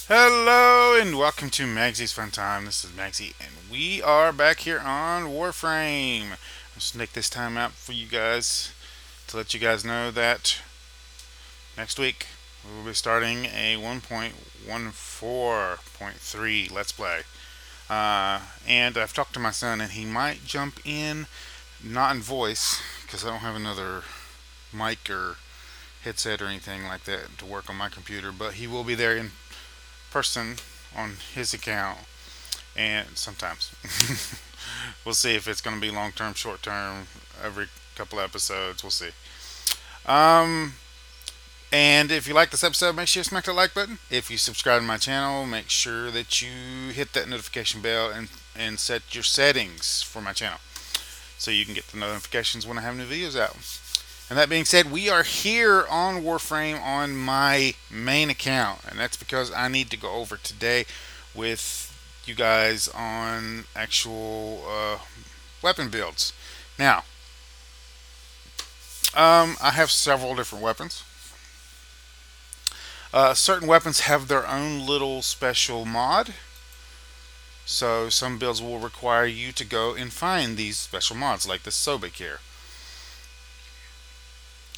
Hello and welcome to Maggie's Fun Time. This is Magzie and we are back here on Warframe. I'll just take this time out for you guys to let you guys know that next week we will be starting a 1.14.3 Let's Play. And I've talked to my son and he might jump in, not in voice, because I don't have another mic or headset or anything like that to work on my computer, but he will be there in person on his account, and sometimes we'll see if it's going to be long term, short term, every couple of episodes. We'll see. Um, and if you like this episode, make sure you smack the like button. If you subscribe to my channel, make sure that you hit that notification bell and set your settings for my channel so you can get the notifications when I have new videos out. And that being said, we are here on Warframe on my main account, and that's because I need to go over today with you guys on actual weapon builds. Now, I have several different weapons. Certain weapons have their own little special mod, so some builds will require you to go and find these special mods, like the Sobek here.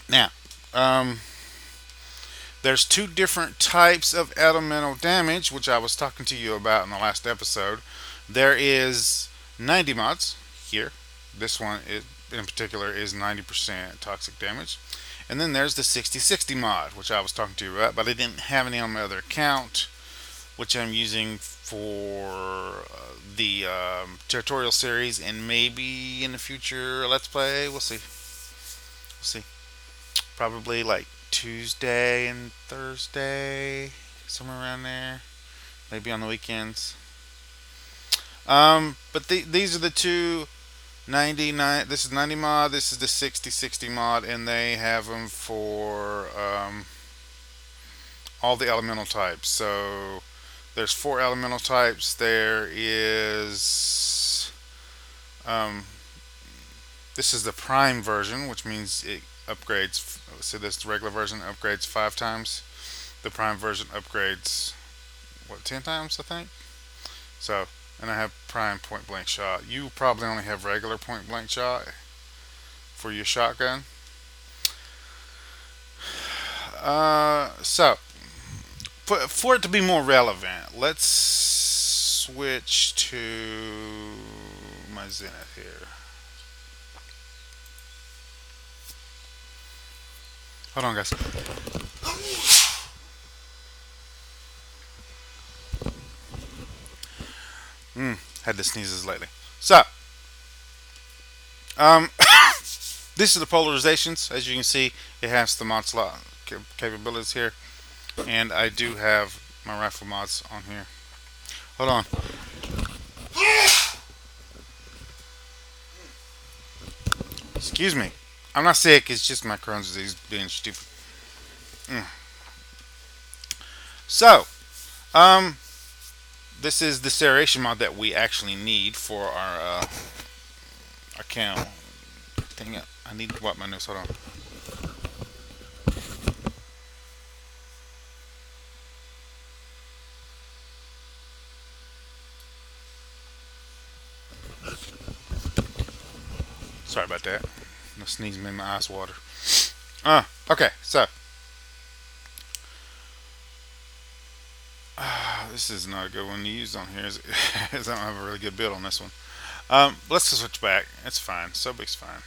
Now, there's two different types of elemental damage, which I was talking to you about in the last episode. There is 90 mods here. This one in particular is 90% toxic damage. And then there's the 60/60 mod, which I was talking to you about, but I didn't have any on my other account, which I'm using for the tutorial series and maybe in the future a Let's Play. We'll see. We'll see. Probably like Tuesday and Thursday, somewhere around there. Maybe on the weekends. But these are the two 99. This is 90 mod. This is the 60/60 mod, and they have them for all the elemental types. So there's 4 elemental types. There is this is the prime version, which means it upgrades. So this regular version upgrades 5 times. The prime version upgrades 10 times, I think. So, and I have prime point blank shot. You probably only have regular point blank shot for your shotgun. So for it to be more relevant, let's switch to my Zenith here. Hold on, guys. Had the sneezes lately. So, um, this is the polarizations. As you can see, it has the mod slot capabilities here, and I do have my rifle mods on here. Hold on. Excuse me. I'm not sick. It's just my Crohn's disease being stupid. So, um, this is the serration mod that we actually need for our account. Dang it. I need to wipe my nose. Hold on. Sorry about that. No sneeze made my eyes water. Okay, so. This is not a good one to use on here, as I don't have a really good build on this one. Let's just switch back. It's fine. Sobek's fine.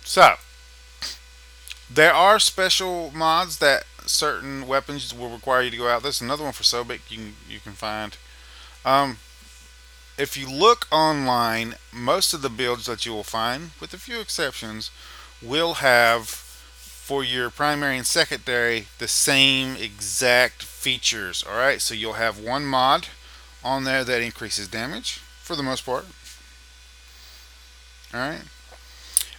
So, there are special mods that certain weapons will require you to go out. There's another one for Sobek you can find. If you look online, most of the builds that you will find, with a few exceptions, will have for your primary and secondary the same exact features. Alright, so you'll have one mod on there that increases damage for the most part. Alright,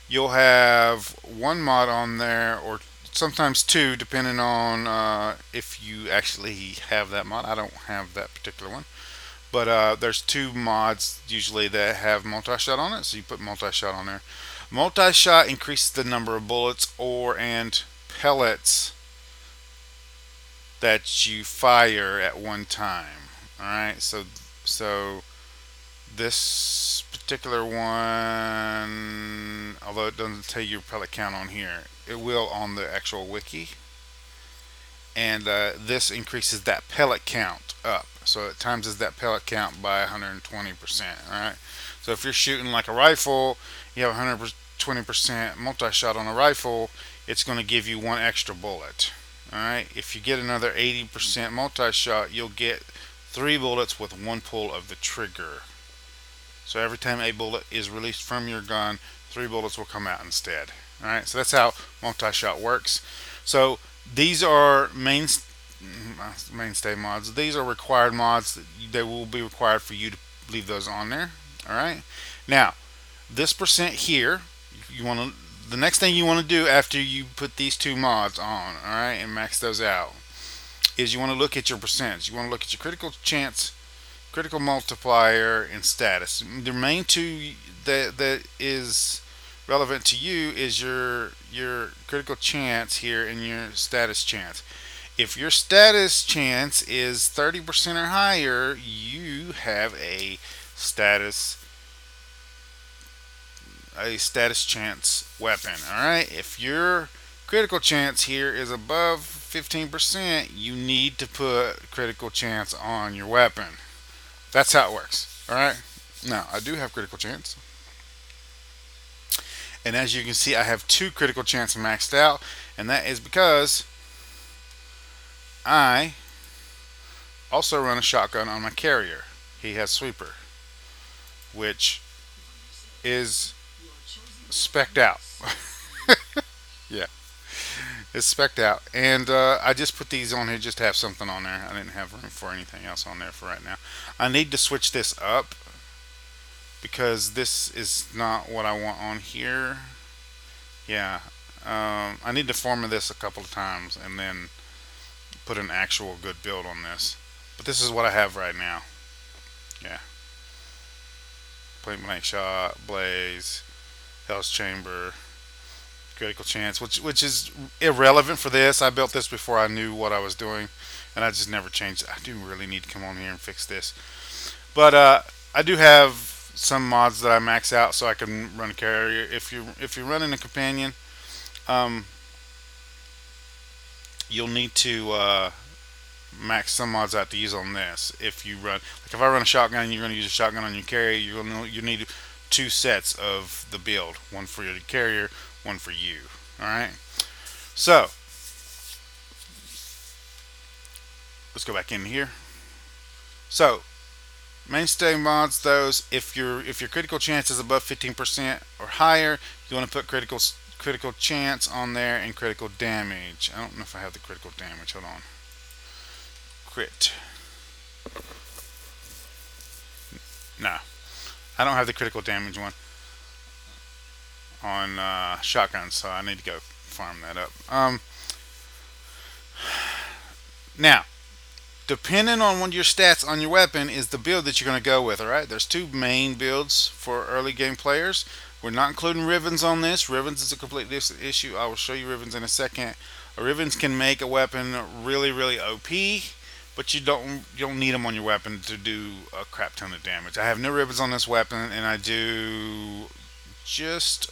you'll have one mod on there, or sometimes two, depending on if you actually have that mod. I don't have that particular one. But there's 2 mods usually that have multi-shot on it, so you put multi-shot on there. Multi-shot increases the number of bullets and pellets that you fire at one time. Alright, so this particular one, although it doesn't tell you your pellet count on here, it will on the actual wiki. And this increases that pellet count up. So it times that pellet count by 120%. Alright, so if you're shooting like a rifle, you have 120% multi-shot on a rifle, it's going to give you one extra bullet. Alright, if you get another 80% multi-shot, you'll get 3 bullets with one pull of the trigger. So every time a bullet is released from your gun, 3 bullets will come out instead. Alright, so that's how multi-shot works. So these are mainstay mods. These are required mods. They will be required for you to leave those on there. Alright, now this percent here, you want to, the next thing you want to do after you put these two mods on, alright, and max those out, is you want to look at your percents. You want to look at your critical chance, critical multiplier, and status. The main two that is relevant to you is your critical chance here and your status chance. If your status chance is 30% or higher, you have a status chance weapon. Alright, if your critical chance here is above 15%, you need to put critical chance on your weapon. That's how it works. Alright, now I do have critical chance, and as you can see, I have 2 critical chance maxed out, and that is because I also run a shotgun on my carrier. He has sweeper, which is specced out. Yeah, it's specced out, and I just put these on here just to have something on there. I didn't have room for anything else on there for right now. I need to switch this up because this is not what I want on here. Yeah, I need to format this a couple of times and then put an actual good build on this. But this is what I have right now. Yeah, point blank shot, blaze, Hell's Chamber, critical chance, which is irrelevant for this. I built this before I knew what I was doing, and I just never changed it. I do really need to come on here and fix this. But I do have some mods that I max out so I can run a carrier. If you're running a companion, you'll need to max some mods out to use on this. If you run, like if I run a shotgun, and you're going to use a shotgun on your carrier, you need 2 sets of the build, one for your carrier, one for you. Alright, so let's go back in here. So Mainstay Mods, those, if your critical chance is above 15% or higher, you want to put critical chance on there and critical damage. I don't know if I have the critical damage. Hold on. Crit. No, I don't have the critical damage one on shotguns, so I need to go farm that up. Now, depending on what your stats on your weapon is the build that you're going to go with. Alright, there's 2 main builds for early game players. We're not including Rivens on this. Rivens is a completely different issue. I will show you Rivens in a second. Rivens can make a weapon really OP, but you don't need them on your weapon to do a crap ton of damage. I have no Rivens on this weapon, and I do just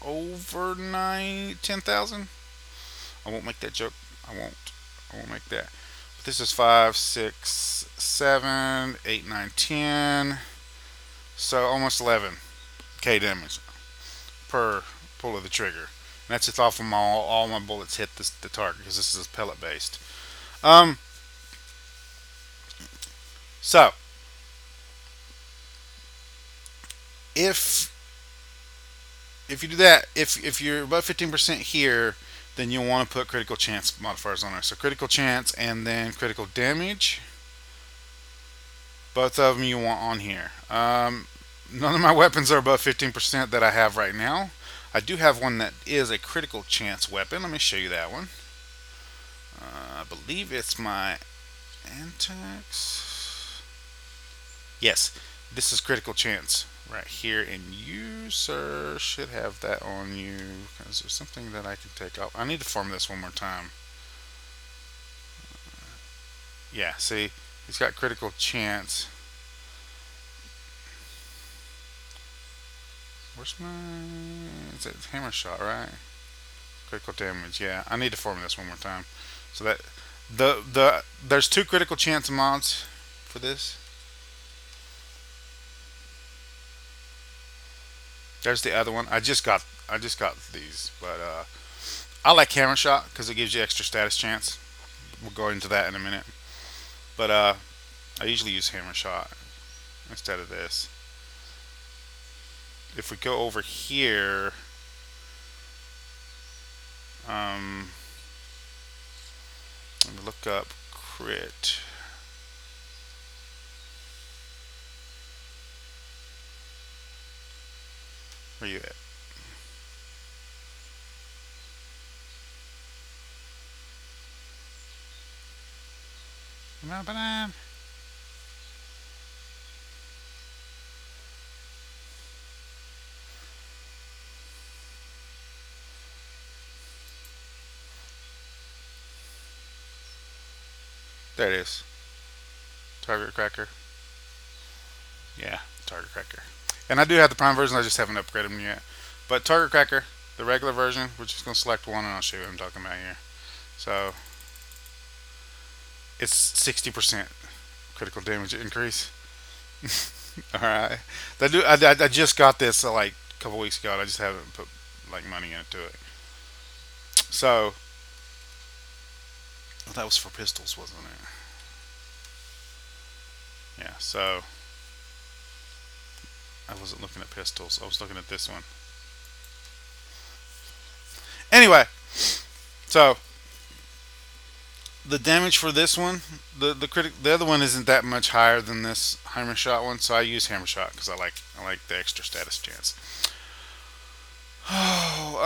over 10,000. I won't make that joke. I won't make that. But this is 5, 6, 7, 8, 9, 10. So almost 11k damage per pull of the trigger. And that's just off of all my bullets hit the target, because this is pellet based. So if you do that, if you're above 15% here, then you'll want to put critical chance modifiers on there. So critical chance and then critical damage. Both of them you want on here. None of my weapons are above 15% that I have right now. I do have one that is a critical chance weapon. Let me show you that one. I believe it's my Antex. Yes, this is critical chance right here, and you, sir, should have that on you. Is there something that I can take off? I need to form this one more time. Yeah, see, he's got critical chance. Where's my? Is it hammer shot, right? Critical damage. Yeah, I need to form this one more time. So that there's two critical chance mods for this. There's the other one. I just got these, but I like hammer shot because it gives you extra status chance. We'll go into that in a minute. But I usually use hammer shot instead of this. If we go over here, um, let me look up crit. Where you at? Banana. There it is. Target cracker. Yeah, target cracker. And I do have the prime version. I just haven't upgraded them yet. But target cracker, the regular version, we're just gonna select one, and I'll show you what I'm talking about here. So it's 60% critical damage increase. All right. I just got this like a couple weeks ago. And I just haven't put like money into it. So that was for pistols, wasn't it? Yeah. So I wasn't looking at pistols. I was looking at this one. Anyway, so the damage for this one, the other one isn't that much higher than this hammer shot one. So I use hammer shot because I like the extra status chance. Oh,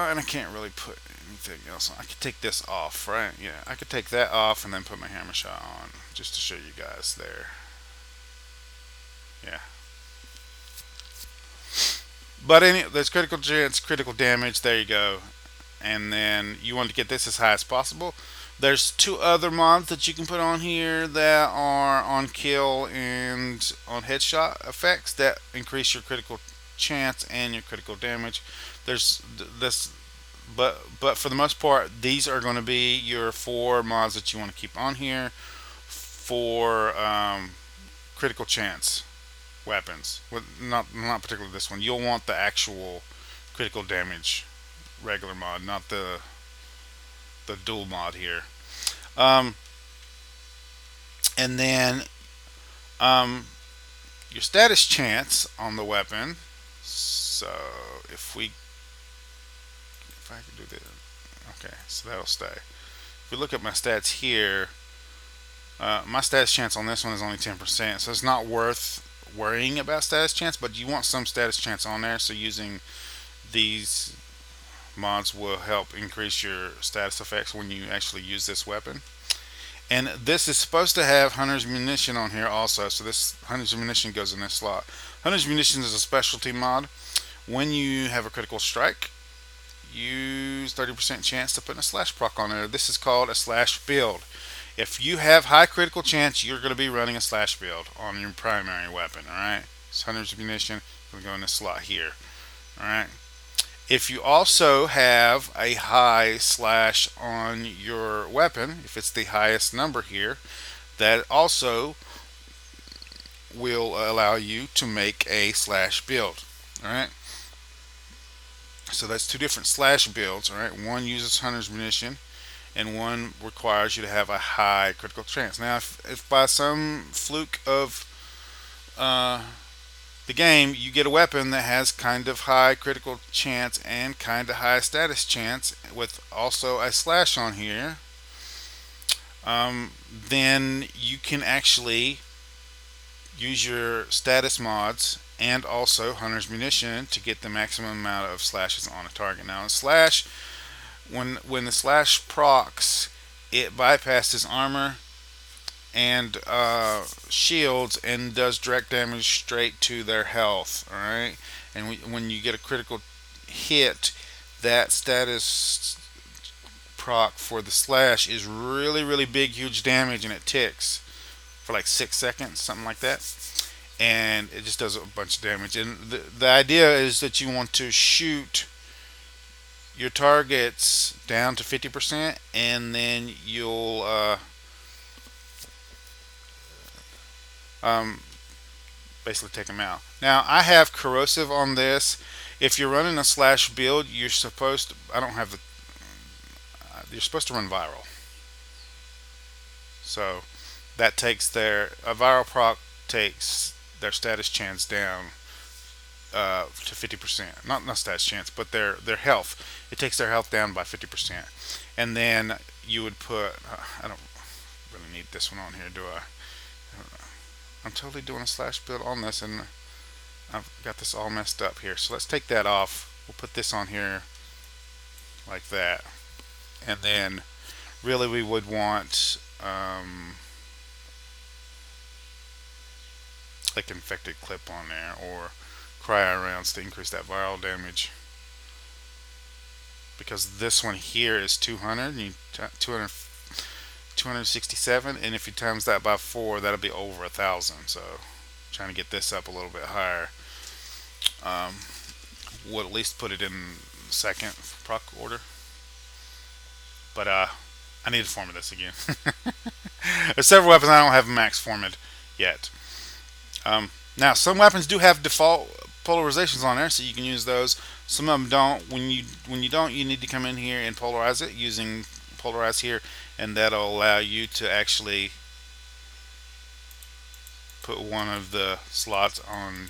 and I can't really put anything else on. I could take this off, right? Yeah, I could take that off and then put my hammer shot on just to show you guys there. Yeah. But there's critical chance, critical damage. There you go. And then you want to get this as high as possible. There's two other mods that you can put on here that are on kill and on headshot effects that increase your critical chance and your critical damage. There's this, but for the most part, these are going to be your four mods that you want to keep on here for critical chance weapons. Well, not particularly this one. You'll want the actual critical damage regular mod, not the dual mod here. Um, and then um, your status chance on the weapon. So if I can do this, okay, so that'll stay. If we look at my stats here, my status chance on this one is only 10%, so it's not worth worrying about status chance. But you want some status chance on there, so using these mods will help increase your status effects when you actually use this weapon. And this is supposed to have Hunter's Munition on here also, so this Hunter's Munition goes in this slot. Hunter's Munition is a specialty mod. When you have a critical strike, use 30% chance to put a slash proc on there. This is called a slash build. If you have high critical chance, you're going to be running a slash build on your primary weapon. Alright, so Hunter's Munition will go in this slot here. Alright, if you also have a high slash on your weapon, if it's the highest number here, that also will allow you to make a slash build. Alright, so that's two different slash builds. Alright, one uses Hunter's Munition and one requires you to have a high critical chance. Now if by some fluke of the game you get a weapon that has kind of high critical chance and kind of high status chance with also a slash on here, then you can actually use your status mods and also Hunter's Munition to get the maximum amount of slashes on a target. Now a slash, when the slash procs, it bypasses armor and shields and does direct damage straight to their health. Alright, and when you get a critical hit, that status proc for the slash is really, really big, huge damage, and it ticks for like 6 seconds, something like that. And it just does a bunch of damage. And the idea is that you want to shoot your targets down to 50%, and then you'll basically take them out. Now, I have corrosive on this. If you're running a slash build, you're supposed to, I don't have the, you're supposed to run viral. So that takes a viral proc takes their status chance down to 50%. Not status chance, but their health. It takes their health down by 50%. And then you would put, I don't really need this one on here, do I? I'm totally doing a slash build on this, and I've got this all messed up here. So let's take that off. We'll put this on here like that. And then really we would want like infected clip on there, or cryo rounds to increase that viral damage. Because this one here is 200, and 267, and if you times that by 4, that'll be over 1,000. So trying to get this up a little bit higher. Would at least put it in second proc order. But I need to format this again. There's several weapons I don't have max formatted yet. Now, some weapons do have default polarizations on there, so you can use those. Some of them don't. When you don't, you need to come in here and polarize it using polarize here, and that'll allow you to actually put one of the slots on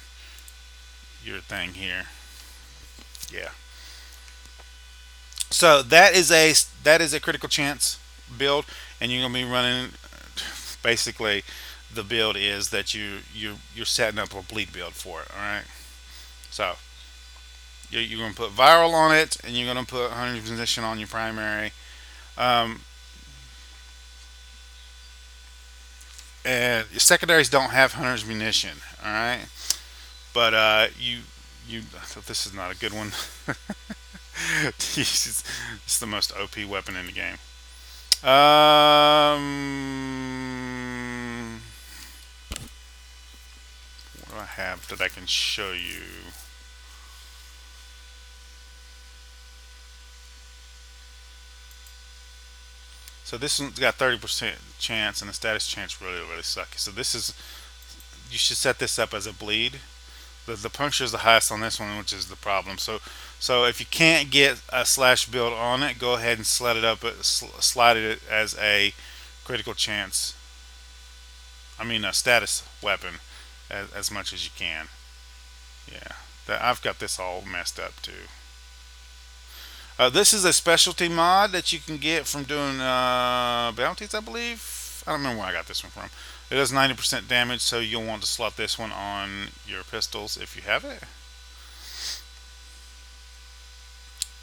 your thing here. Yeah. So that is a critical chance build, and you're gonna be running. Basically, the build is that you're setting up a bleed build for it. All right. So you're gonna put viral on it, and you're gonna put 100 position on your primary. And your secondaries don't have hunter's munition, all right. But this is not a good one. This is the most OP weapon in the game. What do I have that I can show you? So this one's got 30% chance, and the status chance really sucky. So this is, you should set this up as a bleed. The puncture is the highest on this one, which is the problem. So if you can't get a slash build on it, go ahead and slide it as a critical chance. I mean a status weapon as much as you can. Yeah, I've got this all messed up too. This is a specialty mod that you can get from doing bounties, I believe. I don't remember where I got this one from. It does 90% damage, so you'll want to slot this one on your pistols if you have it.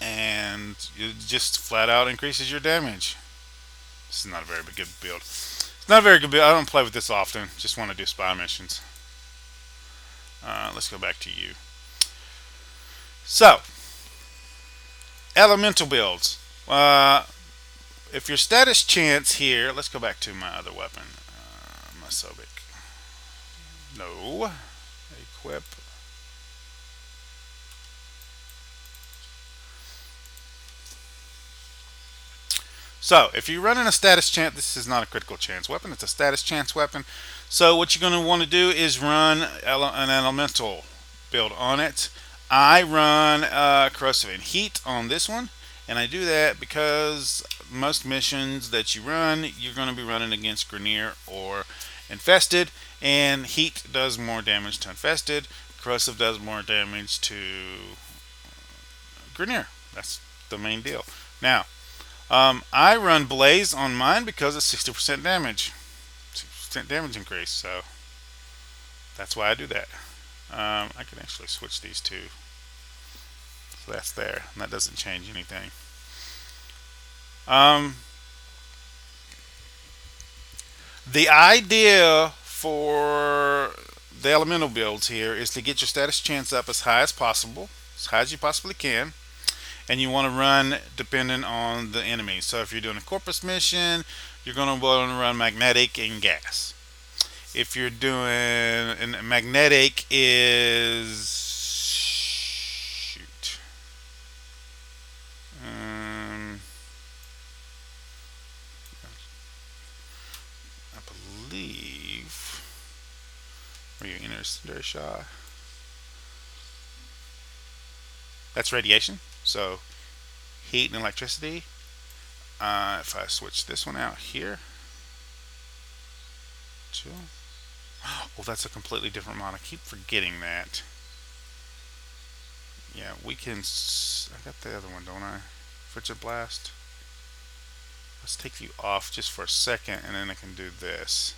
And it just flat out increases your damage. This is not a very good build. It's not a very good build. I don't play with this often. Just want to do spy missions. Let's go back to you. So, elemental builds. If your status chance here, let's go back to my other weapon, my Sobek. No, equip. So, if you're running a status chance, this is not a critical chance weapon, it's a status chance weapon. So, what you're going to want to do is run an elemental build on it. I run corrosive and heat on this one, and I do that because most missions that you run, you're going to be running against Grenier or Infested, and heat does more damage to Infested, corrosive does more damage to Grenier. That's the main deal. Now, I run Blaze on mine because it's 60% damage. 60% damage increase, so that's why I do that. I can actually switch these two. So that's there, and that doesn't change anything. The idea for the elemental builds here is to get your status chance up as high as possible, as high as you possibly can, and you want to run depending on the enemy. So if you're doing a Corpus mission, you're going to want to run magnetic and gas. If you're doing, and magnetic is, shoot, I believe, where you interstellar shot, that's radiation. So heat and electricity. If I switch this one out here, oh, that's a completely different mod. I keep forgetting that. Yeah, we can. I got the other one, don't I? Frigid Blast. Let's take you off just for a second, and then I can do this.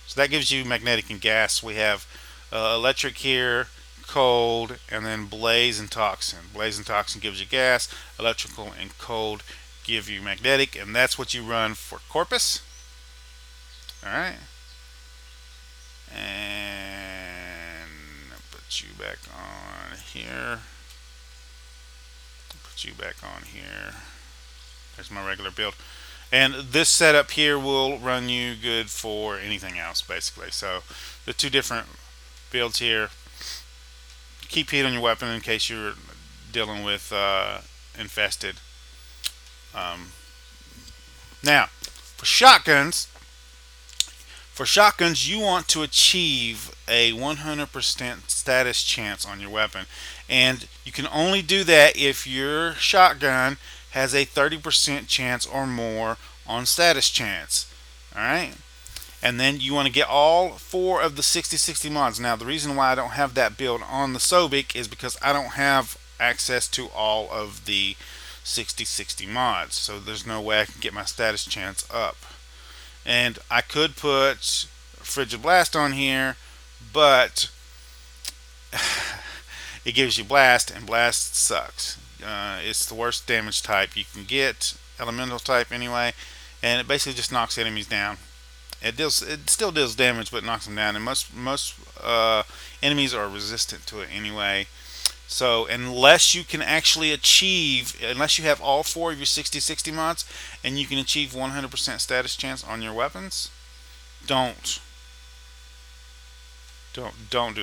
So that gives you magnetic and gas. We have electric here, cold, and then blaze and toxin. Blaze and toxin gives you gas. Electrical and cold give you magnetic, and that's what you run for Corpus. Alright. And put you back on here. Put you back on here. There's my regular build. And this setup here will run you good for anything else, basically. So the two different builds here. Keep heat on your weapon in case you're dealing with infested. Now, for shotguns, you want to achieve a 100% status chance on your weapon. And you can only do that if your shotgun has a 30% chance or more on status chance. Alright? And then you want to get all 4 of the 60/60 mods. Now, the reason why I don't have that build on the Sobek is because I don't have access to all of the 60/60 mods. So there's no way I can get my status chance up. And I could put Frigid Blast on here, but it gives you Blast, and Blast sucks. It's the worst damage type you can get, elemental type anyway, and it basically just knocks enemies down. It still deals damage, but it knocks them down, and most enemies are resistant to it anyway. So unless you can actually unless you have all 4 of your 60/60 mods, and you can achieve 100% status chance on your weapons, don't do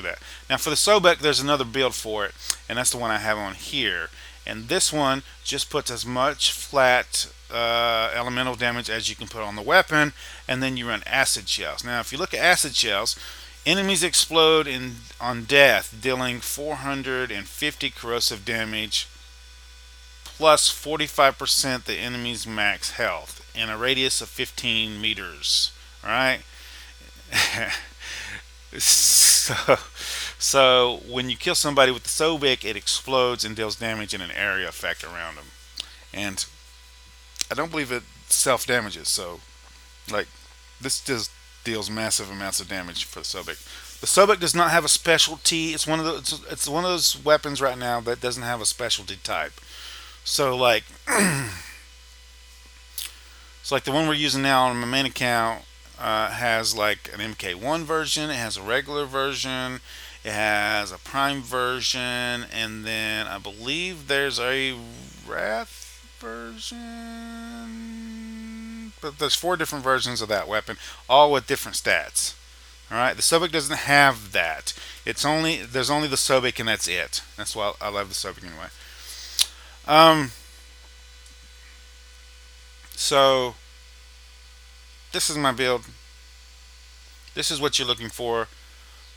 that. Now for the Sobek, there's another build for it, and that's the one I have on here. And this one just puts as much flat elemental damage as you can put on the weapon, and then you run acid shells. Now if you look at acid shells, enemies explode on death, dealing 450 corrosive damage plus 45% the enemy's max health in a radius of 15 meters. Alright? So when you kill somebody with the Sobek, it explodes and deals damage in an area effect around them. And I don't believe it self-damages, so like this just deals massive amounts of damage for the Sobek. The Sobek does not have a specialty. It's one of those weapons right now that doesn't have a specialty type. So like it's like the one we're using now on my main account has like an MK1 version, it has a regular version, it has a prime version, and then I believe there's a Wrath version. But there's 4 different versions of that weapon, all with different stats. Alright, the Sobek doesn't have that. There's only the Sobek, and that's it. That's why I love the Sobek anyway. So this is my build. This is what you're looking for.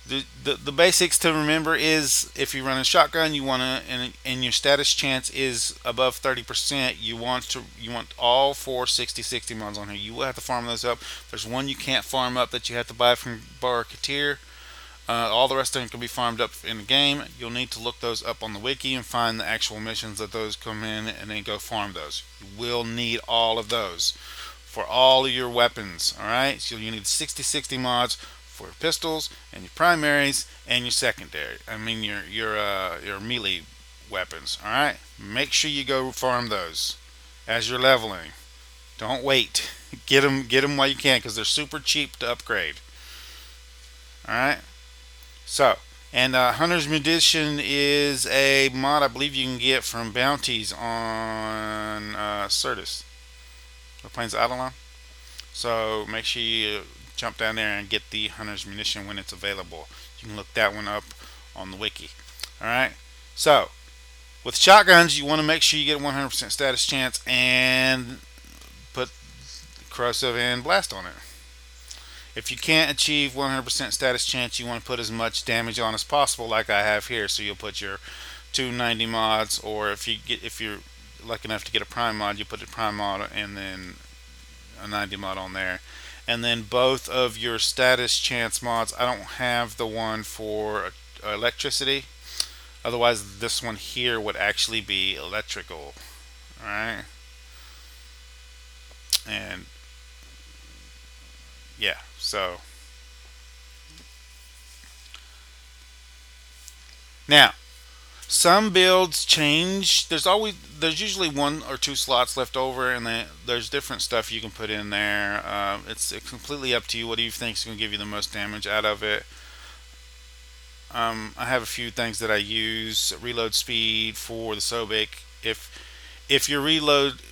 The basics to remember is if you run a shotgun, you want to, and your status chance is above 30%. You want all 4 60/60 mods on here. You will have to farm those up. There's one you can't farm up that you have to buy from Bar Katir. All the rest of them can be farmed up in the game. You'll need to look those up on the wiki and find the actual missions that those come in, and then go farm those. You will need all of those for all of your weapons. Alright, so you need 60/60 mods for your pistols and your primaries and your secondary. I mean your melee weapons. Alright, make sure you go farm those as you're leveling. Don't wait. Get them while you can, because they're super cheap to upgrade. Alright, so And Hunter's Munition is a mod I believe you can get from bounties on Certus, the Plains of Eidolon. So make sure you jump down there and get the Hunter's Munition when it's available. You can look that one up on the wiki. Alright? So, with shotguns, you want to make sure you get a 100% status chance and put corrosive and blast on it. If you can't achieve 100% status chance, you want to put as much damage on as possible, like I have here. So you'll put your 290 mods, or if you're lucky enough to get a prime mod, you put the prime mod and then a 90 mod on there. And then both of your status chance mods. I don't have the one for electricity. Otherwise, this one here would actually be electrical. Alright? And yeah, so now some builds change. There's usually one or two slots left over, and then there's different stuff you can put in there. It's completely up to you. What do you think is going to give you the most damage out of it? I have a few things that I use. Reload speed for the Sobek. If your reload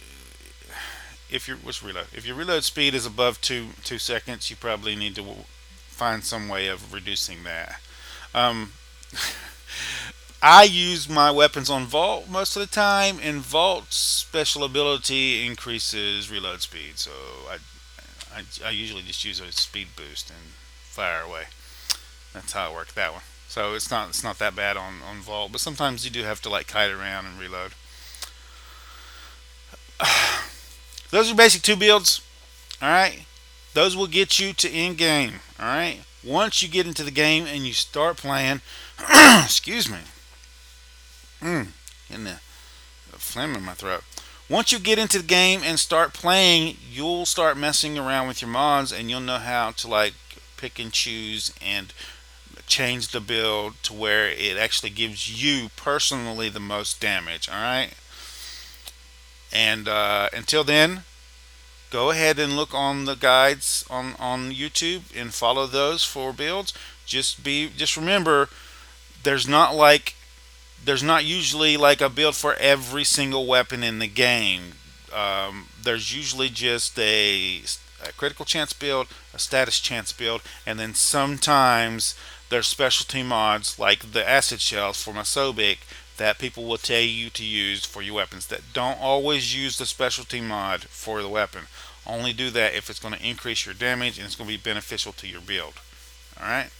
if your reload speed is above 2 seconds, you probably need to find some way of reducing that. Um, I use my weapons on Vault most of the time, and Vault's special ability increases reload speed, so I usually just use a speed boost and fire away. That's how I work that one. So it's not that bad on Vault, but sometimes you do have to like kite around and reload. Those are basic two builds. All right, those will get you to end game. All right. Once you get into the game and you start playing, excuse me, getting a phlegm in my throat. Once you get into the game and start playing, you'll start messing around with your mods, and you'll know how to like pick and choose and change the build to where it actually gives you personally the most damage. All right. And until then, go ahead and look on the guides on YouTube and follow those for builds. Just remember, there's not like there's not usually like a build for every single weapon in the game. There's usually just a critical chance build, a status chance build, and then sometimes there's specialty mods like the acid shells for my Sobek that people will tell you to use for your weapons. That don't always use the specialty mod for the weapon. Only do that if it's going to increase your damage and it's going to be beneficial to your build. Alright?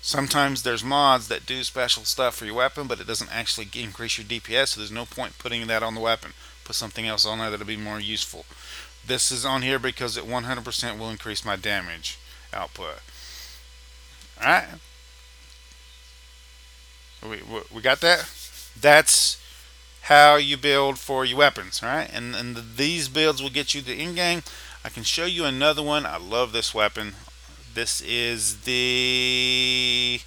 Sometimes there's mods that do special stuff for your weapon, but it doesn't actually increase your DPS, so there's no point putting that on the weapon. Put something else on there that'll be more useful. This is on here because it 100% will increase my damage output. Alright? We got that? That's how you build for your weapons, right? And these builds will get you the end game. I can show you another one. I love this weapon. This is the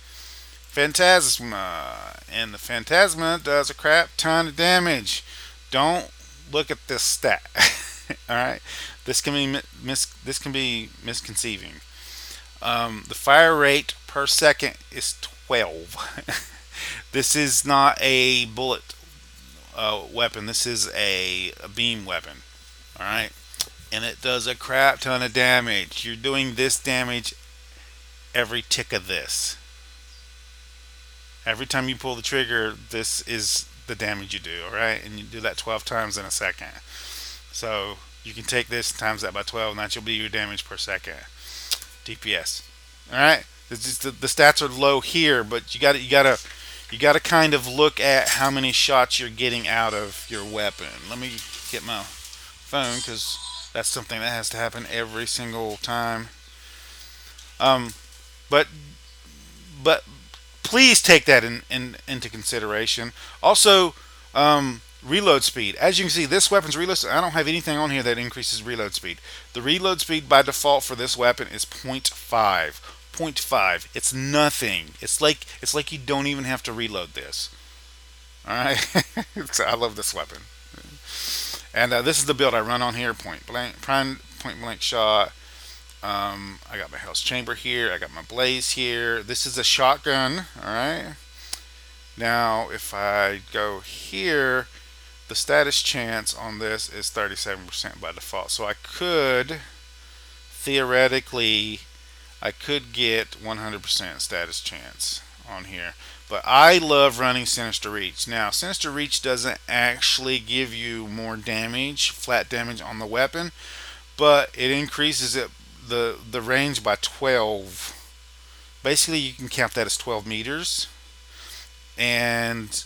Fantasma, and the Fantasma does a crap ton of damage. Don't look at this stat. All right, this can be misconceiving. The fire rate per second is 12. This is not a bullet weapon. This is a beam weapon. All right, and it does a crap ton of damage. You're doing this damage every tick of this. Every time you pull the trigger, this is the damage you do. All right, and you do that 12 times in a second. So you can take this times that by 12, and that will be your damage per second. DPS. All right, the stats are low here, but you gotta kind of look at how many shots you're getting out of your weapon. Let me get my phone because that's something that has to happen every single time. But please take that into consideration. Also, reload speed. As you can see, this weapon's reload. I don't have anything on here that increases reload speed. The reload speed by default for this weapon is 0.5. 0.5. It's nothing. It's like you don't even have to reload this. All right. I love this weapon. And this is the build I run on here: point blank shot, I got my Hell's Chamber here. I got my Blaze here. This is a shotgun. All right. Now, if I go here, the status chance on this is 37% by default. So I could, theoretically, I could get 100% status chance on here. But I love running Sinister Reach. Now, Sinister Reach doesn't actually give you more damage, flat damage on the weapon, but it increases the range by 12. Basically, you can count that as 12 meters. And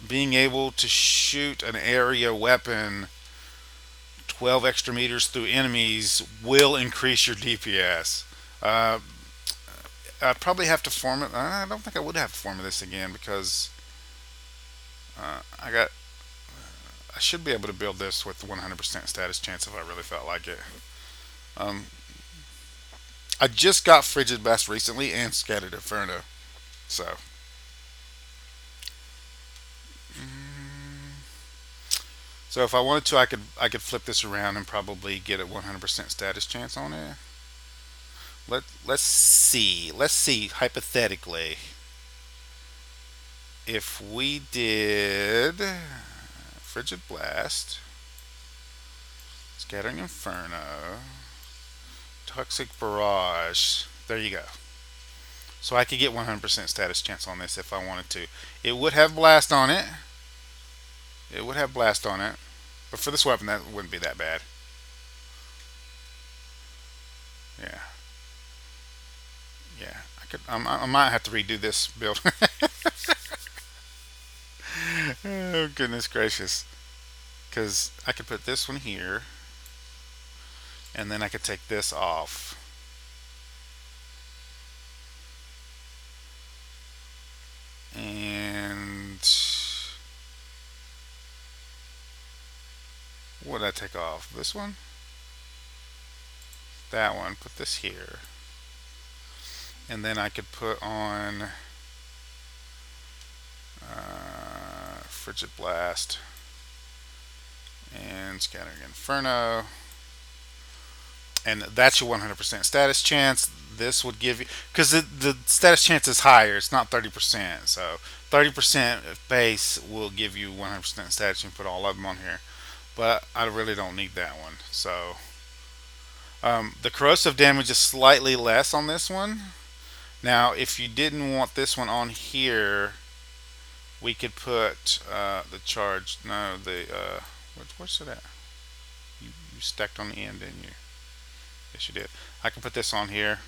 being able to shoot an area weapon 12 extra meters through enemies will increase your DPS. Uh, I'd probably have to form it. I don't think I would have to form this again because I got. I should be able to build this with 100% status chance if I really felt like it. Um, I just got Frigid Blast recently and Scattered Inferno, so. So if I wanted to, I could flip this around and probably get a 100% status chance on it. Let's see. Let's see hypothetically if we did Frigid Blast, Scattering Inferno, Toxic Barrage. There you go. So I could get 100% status chance on this if I wanted to. It would have Blast on it. It would have Blast on it. But for this weapon, that wouldn't be that bad. Yeah. Yeah. I might have to redo this build. Oh, goodness gracious. Because I could put this one here. And then I could take this off. And what did I take off? This one? That one. Put this here. And then I could put on Frigid Blast and Scattering Inferno. And that's your 100% status chance. This would give you, because the status chance is higher, it's not 30%. So 30% base will give you 100% status. You can put all of them on here, but I really don't need that one. So the corrosive damage is slightly less on this one. Now, if you didn't want this one on here, we could put the charge. No, the where's it at? You stacked on the end, didn't you? Yes, you did. I can put this on here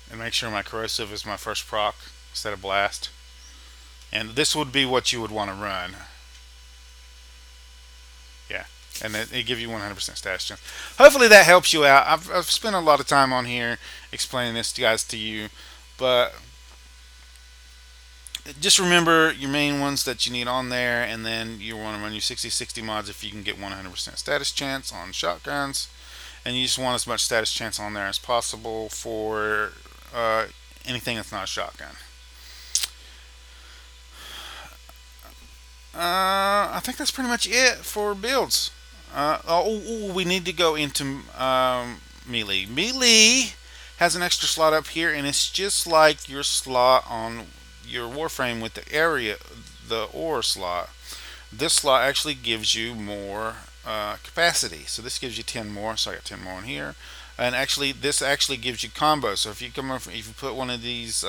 and make sure my corrosive is my first proc instead of blast. And this would be what you would want to run. Yeah, and it gives you 100% status chance. Hopefully that helps you out. I've spent a lot of time on here explaining this guys to you, but just remember your main ones that you need on there, and then you want to run your 60/60 mods if you can get 100% status chance on shotguns, and you just want as much status chance on there as possible for anything that's not a shotgun. I think that's pretty much it for builds. We need to go into melee. Melee has an extra slot up here, and it's just like your slot on your Warframe with the area, the ore slot. This slot actually gives you more capacity. So this gives you 10 more. So I got 10 more in here. And actually, this actually gives you combos. So if you if you put one of these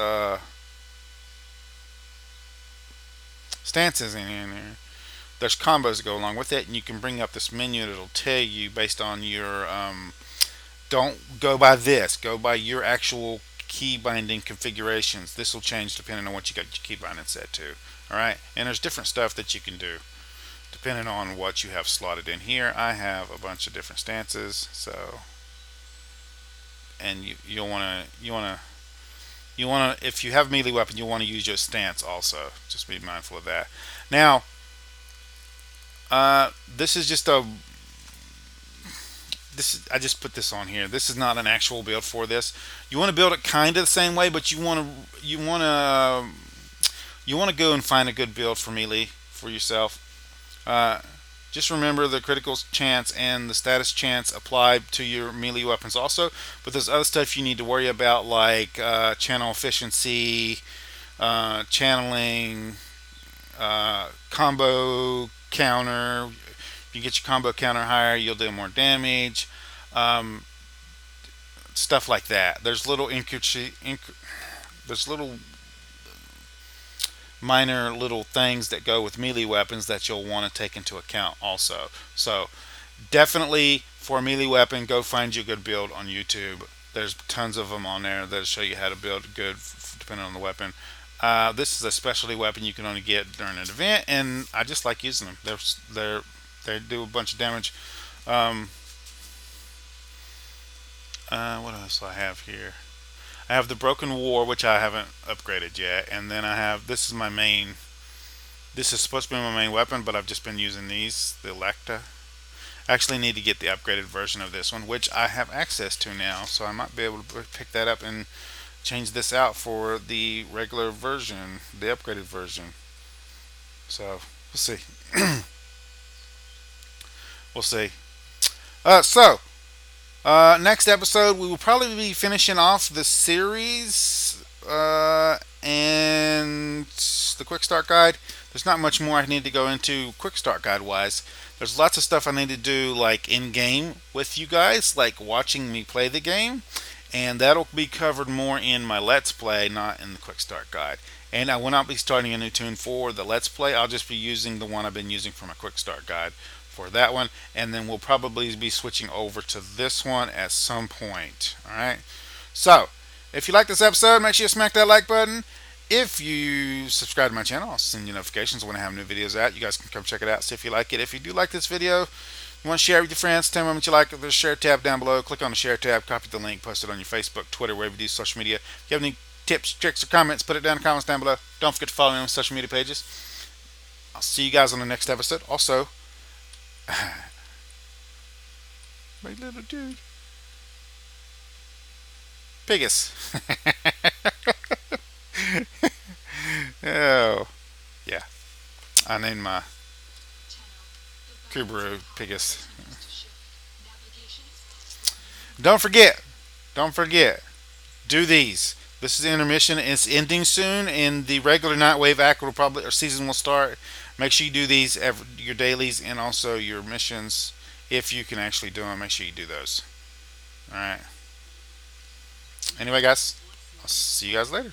stances in here, there's combos that go along with it, and you can bring up this menu that'll tell you based on your don't go by this, go by your actual key binding configurations. This will change depending on what you got your key binding set to. Alright, and there's different stuff that you can do depending on what you have slotted in here. I have a bunch of different stances, so, and you want to if you have a melee weapon, you want to use your stance also. Just be mindful of that. Now, this is just a I just put this on here. This is not an actual build for this. You want to build it kind of the same way, but you want to go and find a good build for melee for yourself. Just remember the critical chance and the status chance apply to your melee weapons also. But there's other stuff you need to worry about, like channel efficiency, channeling, combo counter. If you get your combo counter higher, you'll do more damage. Um, Stuff like that. There's little minor little things that go with melee weapons that you'll want to take into account also. So definitely for a melee weapon, go find you a good build on YouTube. There's tons of them on there that show you how to build good depending on the weapon. This is a specialty weapon you can only get during an event, and I just like using them. They do a bunch of damage. Um, what else do I have here? I have the Broken War, which I haven't upgraded yet, and then I have this is my main. This is supposed to be my main weapon, but I've just been using these, the Electa. I actually need to get the upgraded version of this one, which I have access to now, so I might be able to pick that up and change this out for the regular version, the upgraded version. So we'll see. We'll see. Next episode we will probably be finishing off the series and the quick start guide. There's not much more I need to go into quick start guide wise. There's lots of stuff I need to do like in game with you guys, like watching me play the game, and that'll be covered more in my Let's Play, not in the quick start guide. And I will not be starting a new tune for the Let's Play. I'll just be using the one I've been using for my quick start guide for that one, and then we'll probably be switching over to this one at some point. Alright, so if you like this episode, make sure you smack that like button. If you subscribe to my channel, I'll send you notifications when I have new videos out. You guys can come check it out, see if you like it. If you do like this video, you want to share it with your friends, tell them what you like. There's a share tab down below. Click on the share tab, copy the link, post it on your Facebook, Twitter, wherever you do social media. If you have any tips, tricks, or comments, put it down in the comments down below. Don't forget to follow me on social media pages. I'll see you guys on the next episode. Also, my little dude, Pigus. Oh, yeah. I named my Kubaru Pigus. Don't forget. Don't forget. Do these. This is the intermission. It's ending soon, and the regular Nightwave act will probably, or season will start. Make sure you do these, your dailies, and also your missions. If you can actually do them, make sure you do those. All right. Anyway, guys, I'll see you guys later.